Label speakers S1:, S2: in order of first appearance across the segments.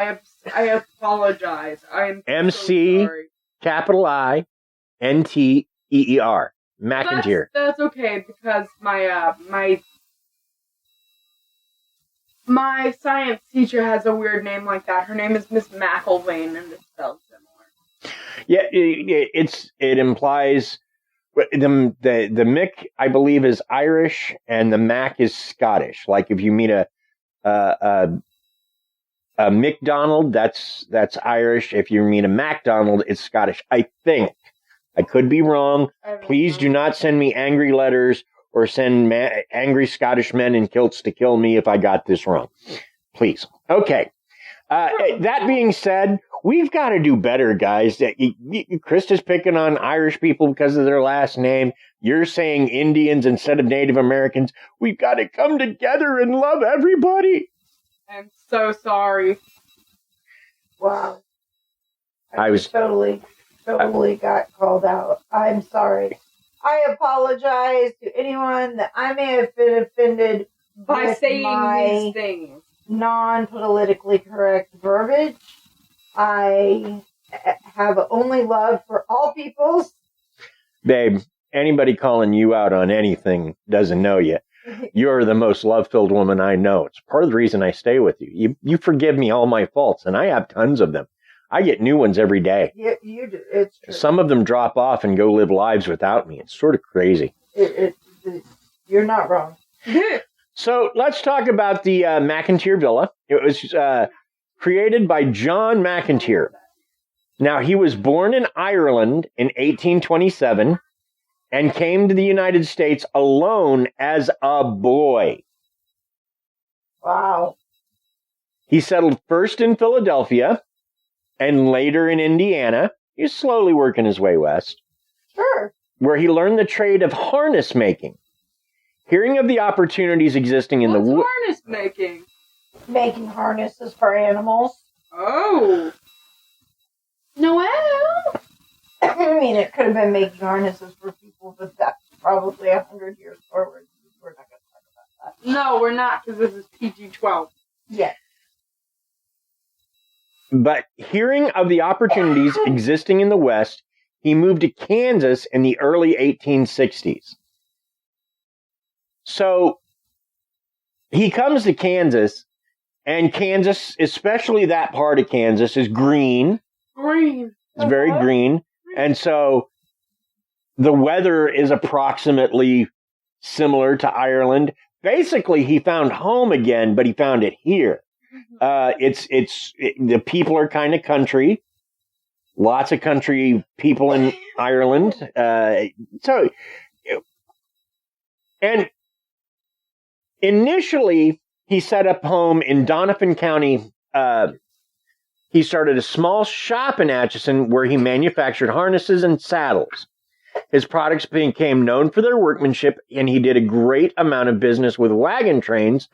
S1: I apologize. I'm
S2: MC,
S1: so sorry.
S2: capital I, NTEER. McInteer.
S1: That's okay, because my science teacher has a weird name like that. Her name is Miss McIlvain, and it's spelled similar.
S2: Yeah, it implies the Mick, I believe, is Irish, and the Mac is Scottish. Like if you meet a McDonald, that's Irish. If you meet a MacDonald, it's Scottish. I think. I could be wrong. Please do not send me angry letters or send angry Scottish men in kilts to kill me if I got this wrong. Please. Okay. That being said, we've got to do better, guys. Krysta's picking on Irish people because of their last name. You're saying Indians instead of Native Americans. We've got to come together and love everybody.
S1: I'm so sorry.
S3: Wow. I was totally got called out. I'm sorry. I apologize to anyone that I may have been offended
S1: by saying these things.
S3: Non-politically correct verbiage. I have only love for all peoples.
S2: Babe, anybody calling you out on anything doesn't know you. You're the most love-filled woman I know. It's part of the reason I stay with you. You forgive me all my faults, and I have tons of them. I get new ones every day.
S3: Yeah, you do. It's true.
S2: Some of them drop off and go live lives without me. It's sort of crazy.
S3: You're not wrong.
S2: So let's talk about the McInteer Villa. It was created by John McInteer. Now, he was born in Ireland in 1827 and came to the United States alone as a boy.
S3: Wow.
S2: He settled first in Philadelphia and later in Indiana. He was slowly working his way west.
S3: Sure.
S2: Where he learned the trade of harness making. Hearing of the opportunities existing in
S1: What's harness making?
S3: Making harnesses for animals.
S1: Oh. Noel?
S3: I mean, it could have been making harnesses for people, but that's probably 100 years forward. We're not going to talk about that.
S1: No, we're not, because this is PG-12.
S3: Yes.
S2: But hearing of the opportunities existing in the West, he moved to Kansas in the early 1860s. So he comes to Kansas, and Kansas, especially that part of Kansas, is green.
S1: Green.
S2: It's very green. And so the weather is approximately similar to Ireland. Basically, he found home again, but he found it here. The people are kind of country. Lots of country people in Ireland. And initially, he set up home in Donovan County. He started a small shop in Atchison where he manufactured harnesses and saddles. His products became known for their workmanship, and he did a great amount of business with wagon trains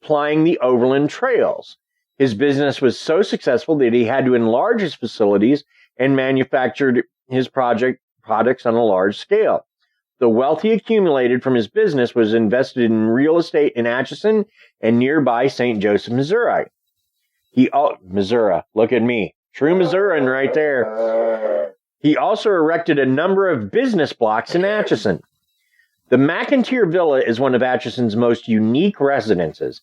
S2: plying the overland trails. His business was so successful that he had to enlarge his facilities and manufactured his products on a large scale. The wealth he accumulated from his business was invested in real estate in Atchison and nearby St. Joseph, Missouri. Missouri, look at me. True Missourian right there. He also erected a number of business blocks in Atchison. The McInteer Villa is one of Atchison's most unique residences.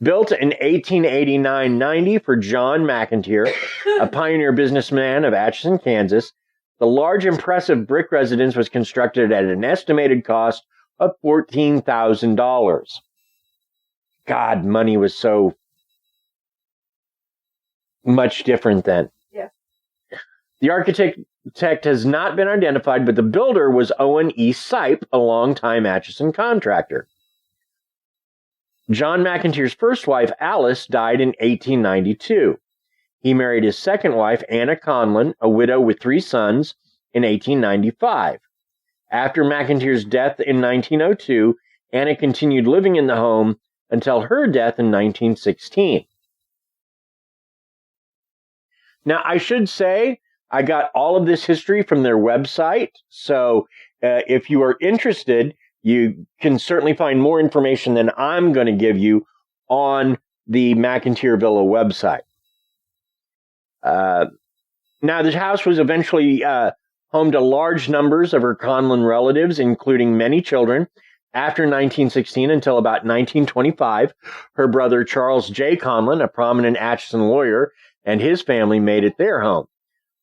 S2: Built in 1889-90 for John McInteer, a pioneer businessman of Atchison, Kansas, the large, impressive brick residence was constructed at an estimated cost of $14,000. God, money was so much different then.
S3: Yeah.
S2: The architect has not been identified, but the builder was Owen E. Sipe, a longtime Atchison contractor. John McInteer's first wife, Alice, died in 1892. He married his second wife, Anna Conlon, a widow with 3 sons, in 1895. After McInteer's death in 1902, Anna continued living in the home until her death in 1916. Now, I should say, I got all of this history from their website, so if you are interested, you can certainly find more information than I'm going to give you on the McInteer Villa website. Now, this house was eventually home to large numbers of her Conlon relatives, including many children. After 1916 until about 1925, her brother Charles J. Conlon, a prominent Atchison lawyer, and his family made it their home.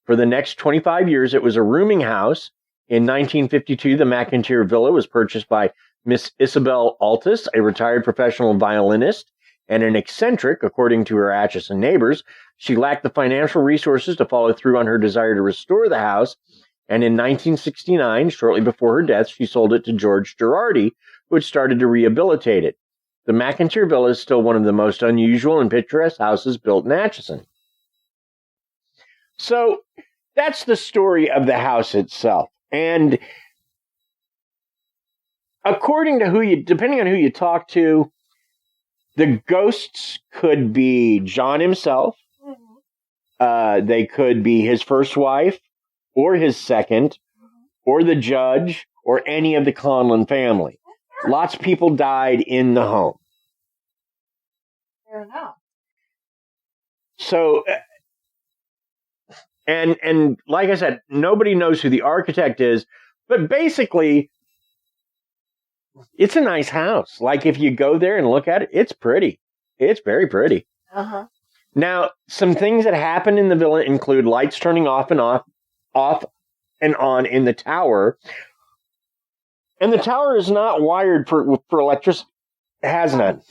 S2: For the next 25 years, it was a rooming house. In 1952, the McInteer Villa was purchased by Miss Isabel Altus, a retired professional violinist and an eccentric, according to her Atchison neighbors. She lacked the financial resources to follow through on her desire to restore the house, and in 1969, shortly before her death, she sold it to George Girardi, who had started to rehabilitate it. The McInteer Villa is still one of the most unusual and picturesque houses built in Atchison. So that's the story of the house itself. And according to depending on who you talk to, the ghosts could be John himself. They could be his first wife, or his second, or the judge, or any of the Conlon family. Lots of people died in the home.
S3: Fair enough.
S2: So, and like I said, nobody knows who the architect is, but basically, it's a nice house. Like, if you go there and look at it, it's pretty. It's very pretty.
S3: Uh-huh.
S2: Now, some things that happen in the villa include lights turning off and on in the tower. And the tower is not wired for electricity. It has none.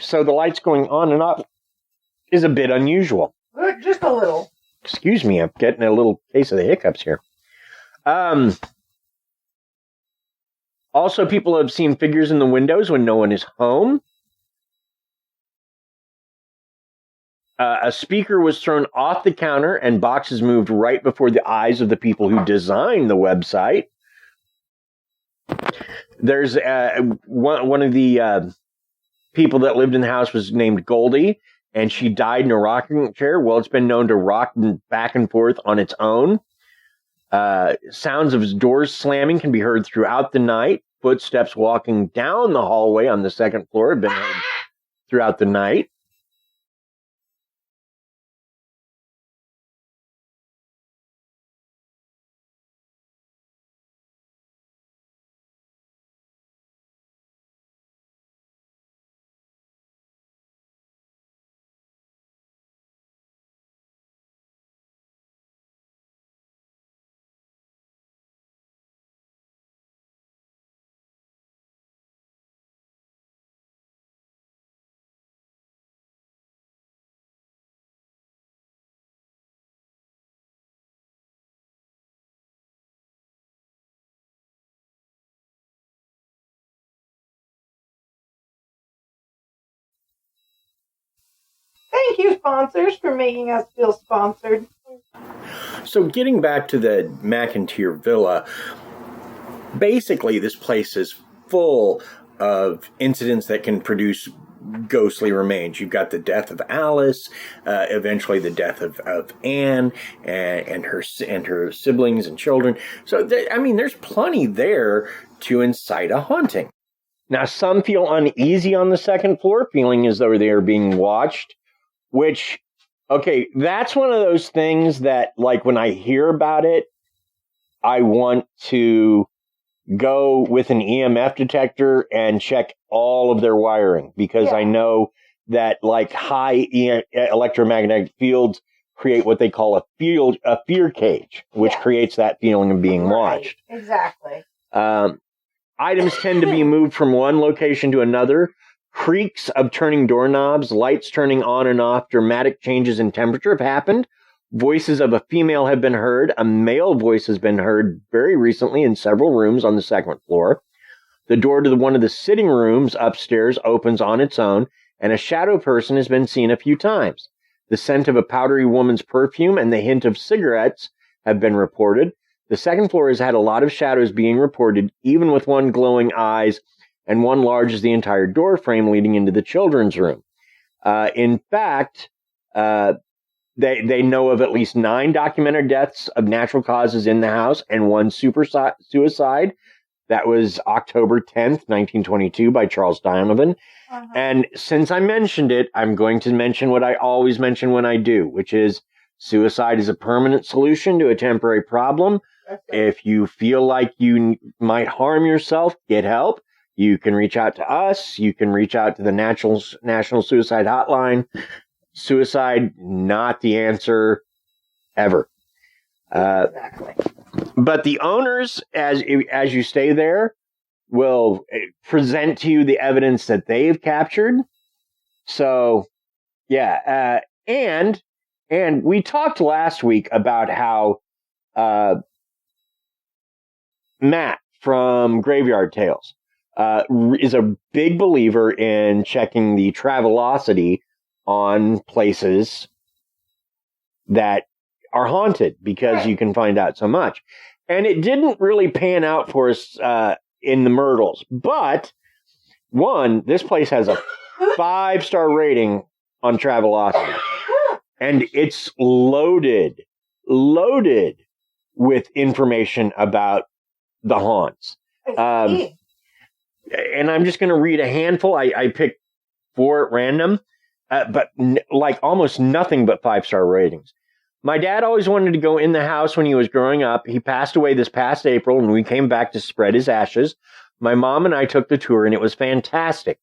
S2: So the lights going on and off is a bit unusual.
S3: Just a little.
S2: Excuse me, I'm getting a little case of the hiccups here. Also, people have seen figures in the windows when no one is home. A speaker was thrown off the counter and boxes moved right before the eyes of the people who designed the website. There's one of the people that lived in the house was named Goldie, and she died in a rocking chair. Well, it's been known to rock back and forth on its own. Sounds of doors slamming can be heard throughout the night. Footsteps walking down the hallway on the second floor have been heard throughout the night.
S3: Thank you, sponsors, for making us feel sponsored.
S2: So getting back to the McInteer Villa, basically this place is full of incidents that can produce ghostly remains. You've got the death of Alice, eventually the death of Anne and her siblings and children. So, there's plenty there to incite a haunting. Now, some feel uneasy on the second floor, feeling as though they are being watched, which, okay, that's one of those things that, like, when I hear about it, I want to go with an EMF detector and check all of their wiring, because I know that, like, high electromagnetic fields create what they call a fear cage, which creates that feeling of being watched.
S3: Exactly.
S2: Items tend to be moved from one location to another. Creaks of turning doorknobs, lights turning on and off, dramatic changes in temperature have happened. Voices of a female have been heard. A male voice has been heard very recently in several rooms on the second floor. The door to one of the sitting rooms upstairs opens on its own, and a shadow person has been seen a few times. The scent of a powdery woman's perfume and the hint of cigarettes have been reported. The second floor has had a lot of shadows being reported, even with one glowing eyes and one large as the entire door frame leading into the children's room. In fact, they know of at least 9 documented deaths of natural causes in the house and one suicide. That was October 10th, 1922 by Charles Donovan. And since I mentioned it, I'm going to mention what I always mention when I do, which is Suicide is a permanent solution to a temporary problem. If you feel like you might harm yourself, get help. You can reach out to us. You can reach out to the National Suicide Hotline. Suicide, not the answer ever.
S3: Exactly.
S2: But the owners, as you stay there, will present to you the evidence that they've captured. So, yeah. And we talked last week about how Matt from Graveyard Tales is a big believer in checking the Travelocity on places that are haunted, because you can find out so much. And it didn't really pan out for us in the Myrtles. But, one, this place has a 5-star rating on Travelocity. And it's loaded with information about the haunts. And I'm just going to read a handful. I picked 4 at random, but like almost nothing but 5-star ratings. My dad always wanted to go in the house when he was growing up. He passed away this past April, and we came back to spread his ashes. My mom and I took the tour, and it was fantastic.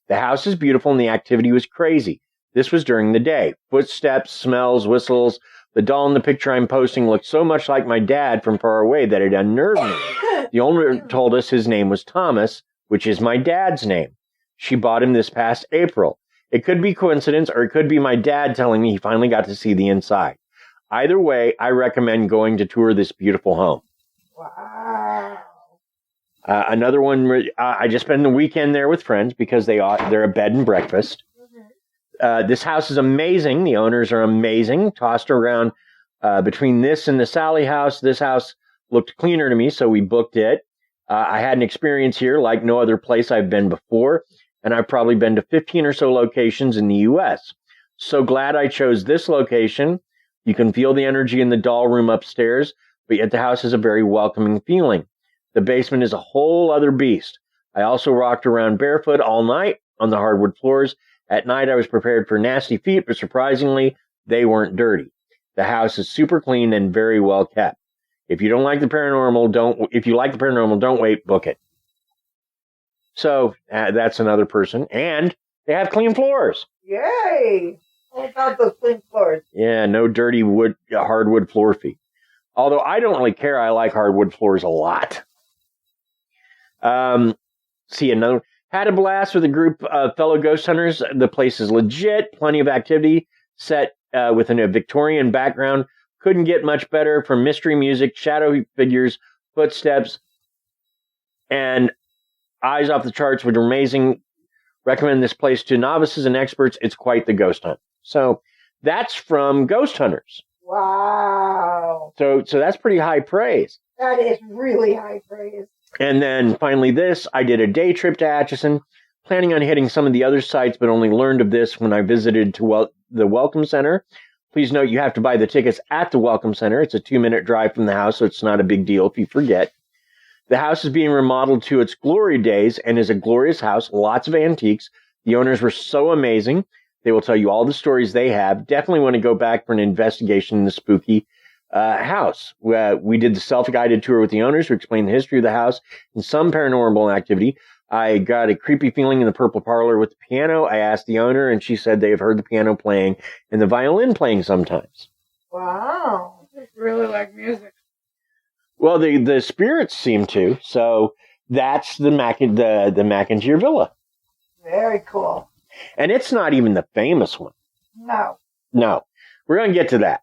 S2: The house is beautiful, and the activity was crazy. This was during the day. Footsteps, smells, whistles. The doll in the picture I'm posting looked so much like my dad from far away that it unnerved me. The owner told us his name was Thomas, which is my dad's name. She bought him this past April. It could be coincidence, or it could be my dad telling me he finally got to see the inside. Either way, I recommend going to tour this beautiful home.
S3: Wow.
S2: Another one, I just spent the weekend there with friends because they're a bed and breakfast. This house is amazing. The owners are amazing. Tossed around between this and the Sallie House. This house looked cleaner to me, so we booked it. I had an experience here like no other place I've been before, and I've probably been to 15 or so locations in the U.S. So glad I chose this location. You can feel the energy in the doll room upstairs, but yet the house has a very welcoming feeling. The basement is a whole other beast. I also rocked around barefoot all night on the hardwood floors. At night, I was prepared for nasty feet, but surprisingly, they weren't dirty. The house is super clean and very well kept. If you like the paranormal, don't wait, book it. So that's another person, and they have clean floors.
S3: Yay! What about those clean floors?
S2: Yeah, no dirty hardwood floor feet. Although I don't really care, I like hardwood floors a lot. Another. Had a blast with a group of fellow ghost hunters. The place is legit. Plenty of activity set within a Victorian background. Couldn't get much better, from mystery music, shadow figures, footsteps, and eyes off the charts, which are amazing. Recommend this place to novices and experts. It's quite the ghost hunt. So that's from Ghost Hunters.
S3: Wow.
S2: So that's pretty high praise.
S3: That is really high praise.
S2: And then finally this, I did a day trip to Atchison, planning on hitting some of the other sites, but only learned of this when I visited the Welcome Center. Please note you have to buy the tickets at the Welcome Center. It's a 2-minute drive from the house, so it's not a big deal if you forget. The house is being remodeled to its glory days and is a glorious house, lots of antiques. The owners were so amazing. They will tell you all the stories they have. Definitely want to go back for an investigation in the spooky house. We did the self-guided tour with the owners who explained the history of the house and some paranormal activity. I got a creepy feeling in the purple parlor with the piano. I asked the owner, and she said they have heard the piano playing and the violin playing sometimes.
S3: Wow.
S1: I really like music.
S2: Well, the spirits seem to. So that's the McInteer Villa.
S3: Very cool.
S2: And it's not even the famous one.
S3: No.
S2: We're going to get to that.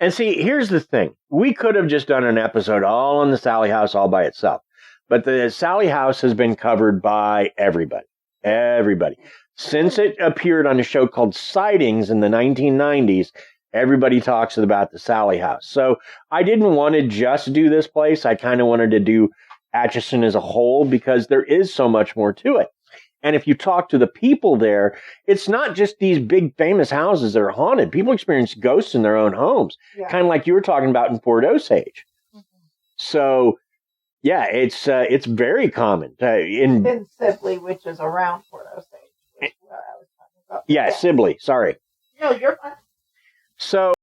S2: And see, here's the thing. We could have just done an episode all on the Sallie House all by itself. But the Sallie House has been covered by everybody. Everybody. Since it appeared on a show called Sightings in the 1990s, everybody talks about the Sallie House. So I didn't want to just do this place. I kind of wanted to do Atchison as a whole because there is so much more to it. And if you talk to the people there, it's not just these big famous houses that are haunted. People experience ghosts in their own homes, kind of like you were talking about in Fort Osage. Mm-hmm. So, yeah, it's very common.
S3: In Sibley, which is around Fort Osage, is what I was talking about.
S2: Yeah, Sibley, sorry.
S3: No, you're fine.
S2: So